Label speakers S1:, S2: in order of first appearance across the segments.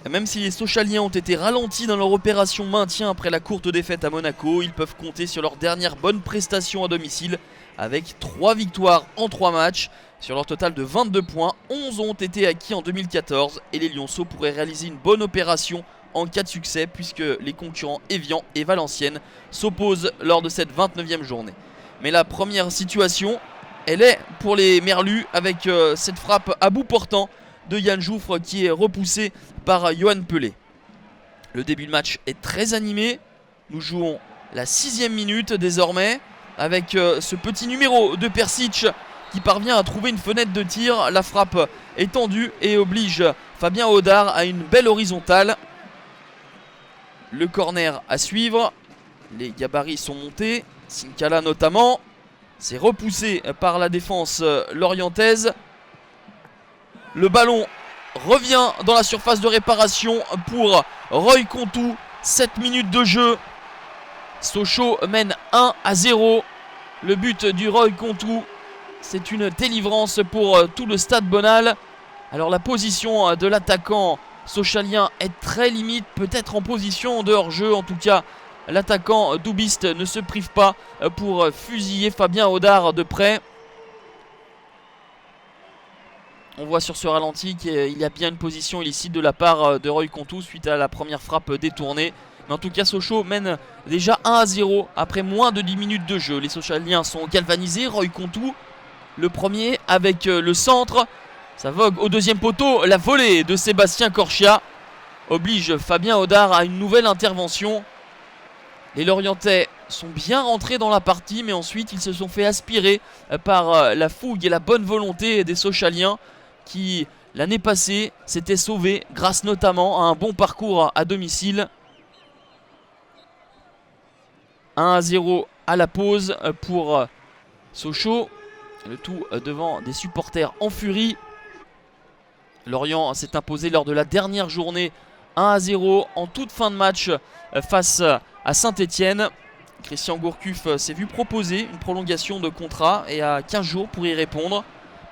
S1: Même si les Sochaliens ont été ralentis dans leur opération maintien après la courte défaite à Monaco, ils peuvent compter sur leur dernière bonne prestation à domicile avec 3 victoires en 3 matchs. Sur leur total de 22 points, 11 ont été acquis en 2014 et les Lyonceaux pourraient réaliser une bonne opération en cas de succès puisque les concurrents Évian et Valenciennes s'opposent lors de cette 29e journée. Mais la première situation, elle est pour les Merlus avec cette frappe à bout portant de Yann Jouffre qui est repoussé par Yoann Pelé. Le début de match est très animé. Nous jouons la 6e minute désormais avec ce petit numéro de Persic qui parvient à trouver une fenêtre de tir. La frappe est tendue et oblige Fabien Audard à une belle horizontale. Le corner à suivre. Les gabarits sont montés. Sinkala notamment. C'est repoussé par la défense lorientaise. Le ballon revient dans la surface de réparation pour Roy Contou. 7 minutes de jeu. Sochaux mène 1-0. Le but du Roy Contou, c'est une délivrance pour tout le stade Bonal. Alors la position de l'attaquant sochalien est très limite, peut-être en position de hors-jeu. En tout cas, l'attaquant doubiste ne se prive pas pour fusiller Fabien Audard de près. On voit sur ce ralenti qu'il y a bien une position illicite de la part de Roy Contou suite à la première frappe détournée. Mais en tout cas, Sochaux mène déjà 1-0 après moins de 10 minutes de jeu. Les Sochaliens sont galvanisés. Roy Contou, le premier avec le centre. Ça vogue au deuxième poteau. La volée de Sébastien Corchia oblige Fabien Audard à une nouvelle intervention. Les Lorientais sont bien rentrés dans la partie, mais ensuite ils se sont fait aspirer par la fougue et la bonne volonté des Sochaliens qui, l'année passée, s'étaient sauvés grâce notamment à un bon parcours à domicile. 1-0 à la pause pour Sochaux. Le tout devant des supporters en furie. Lorient s'est imposé lors de la dernière journée 1-0 en toute fin de match face à Saint-Etienne. Christian Gourcuff s'est vu proposer une prolongation de contrat et a 15 jours pour y répondre.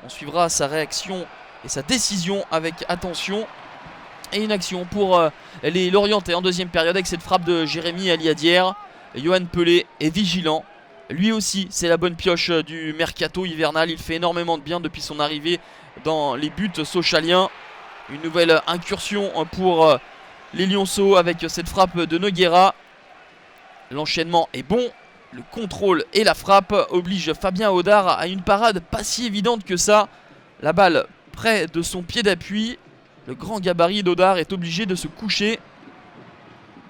S1: On suivra sa réaction et sa décision avec attention. Et une action pour les Lorientais en deuxième période avec cette frappe de Jérémy Aliadière. Yoann Pelé est vigilant. Lui aussi, c'est la bonne pioche du mercato hivernal. Il fait énormément de bien depuis son arrivée dans les buts sochaliens. Une nouvelle incursion pour les Lyonceaux avec cette frappe de Nogueira. L'enchaînement est bon. Le contrôle et la frappe obligent Fabien Audard à une parade pas si évidente que ça. La balle près de son pied d'appui. Le grand gabarit d'Audard est obligé de se coucher.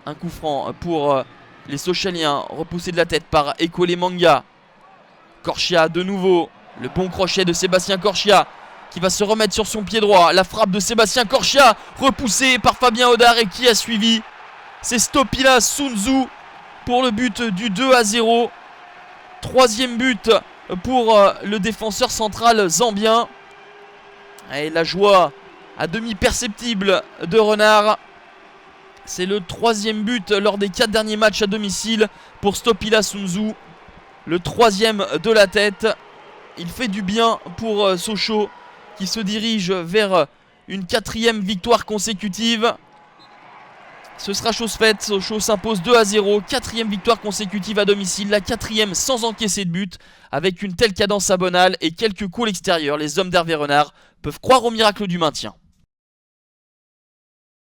S1: Un coup franc pour les Sochaliens, repoussé de la tête par Ekole Manga. Corchia de nouveau. Le bon crochet de Sébastien Corchia qui va se remettre sur son pied droit. La frappe de Sébastien Corchia repoussée par Fabien Audard et qui a suivi. C'est Stopila Sunzu pour le but du 2-0. Troisième but pour le défenseur central zambien. Et la joie à demi perceptible de Renard. C'est le troisième but lors des 4 derniers matchs à domicile pour Stopila Sunzu. Le troisième de la tête. Il fait du bien pour Sochaux qui se dirige vers une 4e victoire consécutive. Ce sera chose faite. Sochaux s'impose 2-0. 4e victoire consécutive à domicile. La 4e sans encaisser de but. Avec une telle cadence à Bonal et quelques coups à l'extérieur, les hommes d'Hervé Renard peuvent croire au miracle du maintien.